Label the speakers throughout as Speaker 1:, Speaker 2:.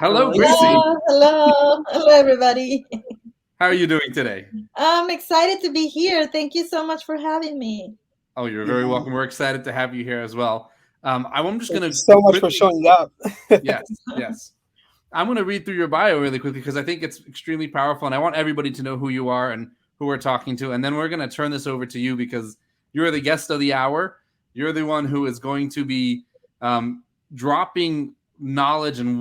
Speaker 1: Hello, Gracie.
Speaker 2: Hello, hello, hello, everybody.
Speaker 1: How are you doing today?
Speaker 2: I'm excited to be here. Thank you so much for having me.
Speaker 1: Oh, you're very
Speaker 3: Yeah.
Speaker 1: welcome. We're excited to have you here as well. I'm just
Speaker 3: Thank
Speaker 1: going
Speaker 3: you
Speaker 1: to
Speaker 3: so much for
Speaker 1: quickly,
Speaker 3: showing up.
Speaker 1: yes, yes. I'm going to read through your bio really quickly because I think it's extremely powerful and I want everybody to know who you are and who we're talking to. And then we're going to turn this over to you because you're the guest of the hour. You're the one who is going to be um, dropping knowledge and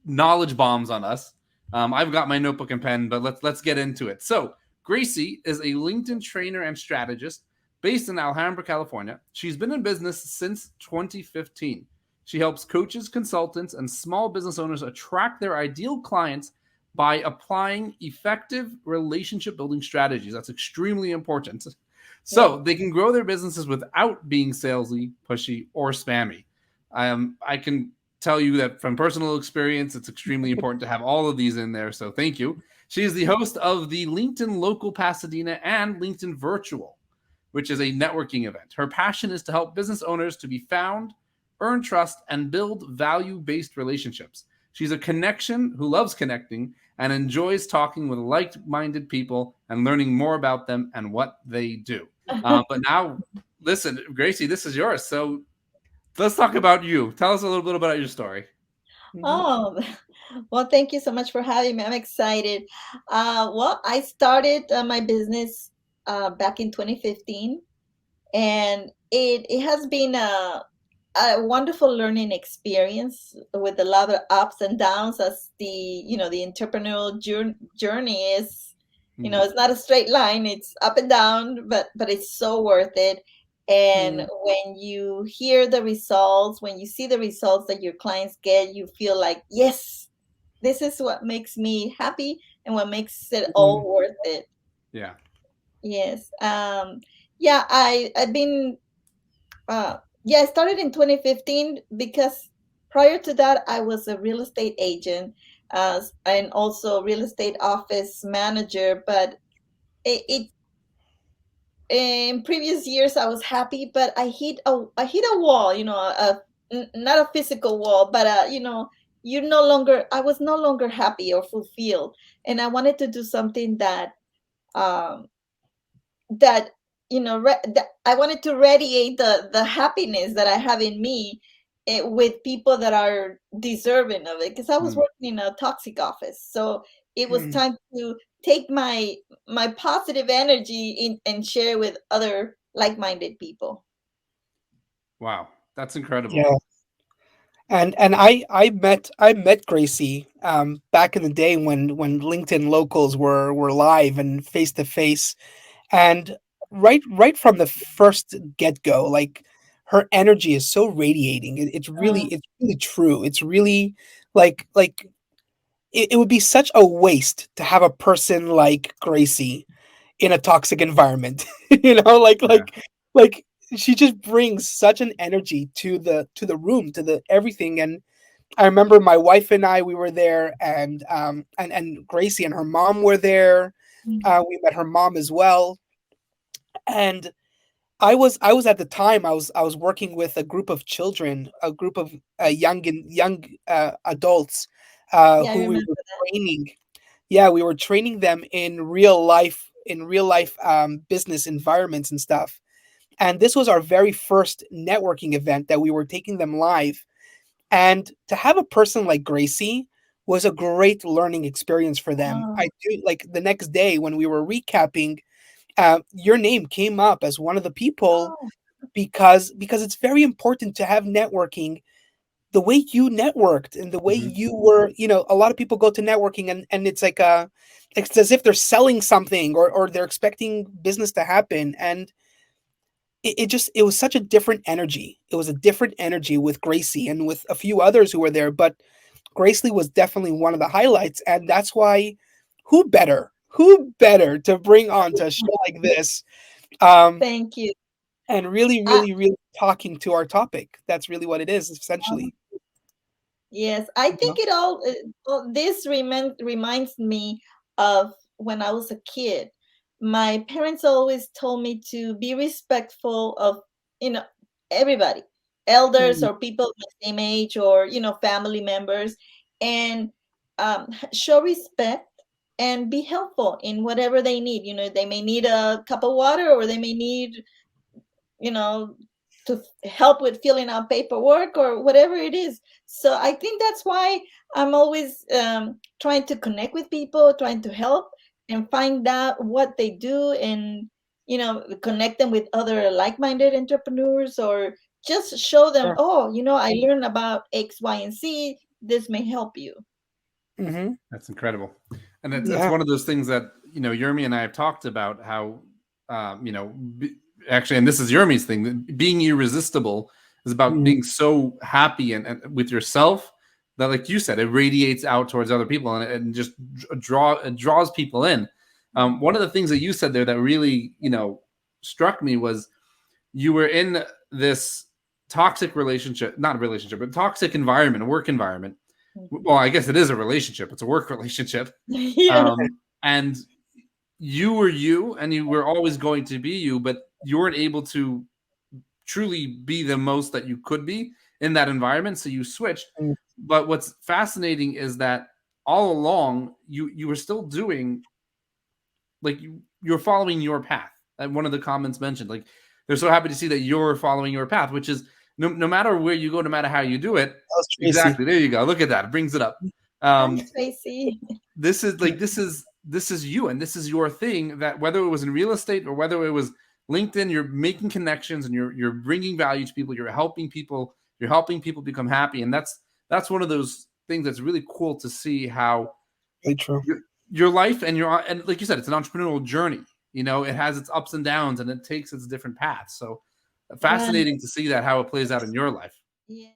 Speaker 1: knowledge bombs on us. I've got my notebook and pen, but let's get into it. So, Gracie is a LinkedIn trainer and strategist based in Alhambra, California. She's been in business since 2015. She helps coaches, consultants, and small business owners attract their ideal clients by applying effective relationship building strategies. That's extremely important.
Speaker 2: Yeah.
Speaker 1: So they can grow their businesses without being salesy, pushy, or spammy. I can tell you that from personal experience, it's extremely important to have all of these in there. So thank you. She is the host of the LinkedIn Local Pasadena and LinkedIn Virtual, which is a networking event. Her passion is to help business owners to be found, earn trust, and build value based relationships. She's a connection who loves connecting and enjoys talking with like minded people and learning more about them and what they do. But now, listen, Gracie, this is yours. So let's talk about you. Tell us a little bit about your story.
Speaker 3: Mhm.
Speaker 2: Oh, well, thank you so much for having me. I'm excited. Well, I started my business back in 2015, and it has been a wonderful learning experience with a lot of ups and downs, as the entrepreneurial journey is.
Speaker 1: Mhm.
Speaker 2: It's not a straight line. It's up and down, but it's so worth it. And
Speaker 3: Mm.
Speaker 2: when you hear the results, when you see the results that your clients get, you feel like, yes, this is what makes me happy and what makes it
Speaker 3: Mm.
Speaker 2: all worth it.
Speaker 1: Yeah.
Speaker 2: Yes. Yeah, I've been yeah, I started in 2015 because prior to that, I was a real estate agent, and also real estate office manager. But it in previous years, I was happy, but I hit a wall. Not a physical wall, but I was no longer happy or fulfilled, and I wanted to do something um, that that I wanted to radiate the happiness that I have in me, with people that are deserving of it, because I was
Speaker 1: Mm.
Speaker 2: working in a toxic office. So it was
Speaker 3: Mm.
Speaker 2: time to take my positive energy and share with other like-minded people.
Speaker 1: Wow. That's incredible.
Speaker 3: Yeah. And I met Gracie back in the day when LinkedIn locals were live and face to face, and right from the first get go, like her energy is so radiating.
Speaker 2: Uh,
Speaker 3: It's really true. It's really like it would be such a waste to have a person like Gracie in a toxic environment. you know, like
Speaker 1: Yeah.
Speaker 3: like like she just brings such an energy to the room, to the everything. And I remember my wife and I, we were there, and Gracie and her mom were there. We met her mom as well, and I was at the time I was working with a group of children, a group of young adults
Speaker 2: yeah, I
Speaker 3: who we
Speaker 2: remember
Speaker 3: were
Speaker 2: that.
Speaker 3: training. Yeah, we were training them in real life business environments and stuff. And this was our very first networking event that we were taking them live. And to have a person like Gracie was a great learning experience for them. I
Speaker 2: Oh,
Speaker 3: do like the next day when we were recapping, your name came up as one of the people
Speaker 2: oh,
Speaker 3: because it's very important to have networking the way you networked and the way
Speaker 1: Hmm.
Speaker 3: you were. A lot of people go to networking, and it's like it's as if they're selling something, or they're expecting business to happen. And it was such a different energy. It was a different energy with Gracie and with a few others who were there, but Gracie was definitely one of the highlights. And that's why, who better to bring on to a show like this, um
Speaker 2: thank you.
Speaker 3: and really,
Speaker 2: I,
Speaker 3: really, really talking to our topic. That's really what it is, essentially.
Speaker 2: yes, I
Speaker 3: You
Speaker 2: think
Speaker 3: know?
Speaker 2: this reminds me of when I was a kid. My parents always told me to be respectful of, you know, everybody. elders
Speaker 3: Mm.
Speaker 2: or people the same age, or family members, and show respect and be helpful in whatever they need. They may need a cup of water, or they may need you know to help with filling out paperwork or whatever it is. So I think that's why I'm always trying to connect with people, trying to help and find out what they do, and connect them with other like-minded entrepreneurs, or just show them,
Speaker 3: Sure.
Speaker 2: oh, I learned about X, Y, and Z. This may help you.
Speaker 3: Mm-hmm.
Speaker 1: That's incredible. And that's
Speaker 3: Yeah.
Speaker 1: one of those things that, Yermi and I have talked about how, actually, and this is Yermi's thing, being irresistible is about
Speaker 3: Mhm.
Speaker 1: being so happy and with yourself that, like you said, it radiates out towards other people, and just draws people in. One of the things that you said there that really, struck me was you were in this toxic relationship, not a relationship, but toxic environment, a work environment. Well, I guess it is a relationship. It's a work relationship.
Speaker 2: Yeah.
Speaker 1: And you were you, and you were always going to be you, but you weren't able to truly be the most that you could be in that environment. So you switched.
Speaker 3: Mm.
Speaker 1: But what's fascinating is that all along you were still doing, like, you're following your path. And one of the comments mentioned, like, they're so happy to see that you're following your path, which is no matter where you go, no matter how you do it.
Speaker 3: That was Tracy.
Speaker 1: Exactly. There you go. Look at that. It brings it up.
Speaker 2: Thanks, Tracy.
Speaker 1: This is you, and this is your thing, that whether it was in real estate or whether it was LinkedIn, you're making connections and you're bringing value to people. You're helping people become happy. And that's one of those things that's really cool to see how
Speaker 3: Very true.
Speaker 1: your life and like you said, it's an entrepreneurial journey. It has its ups and downs, and it takes its different paths. So fascinating to see that, how it plays out in your life.
Speaker 2: Yeah.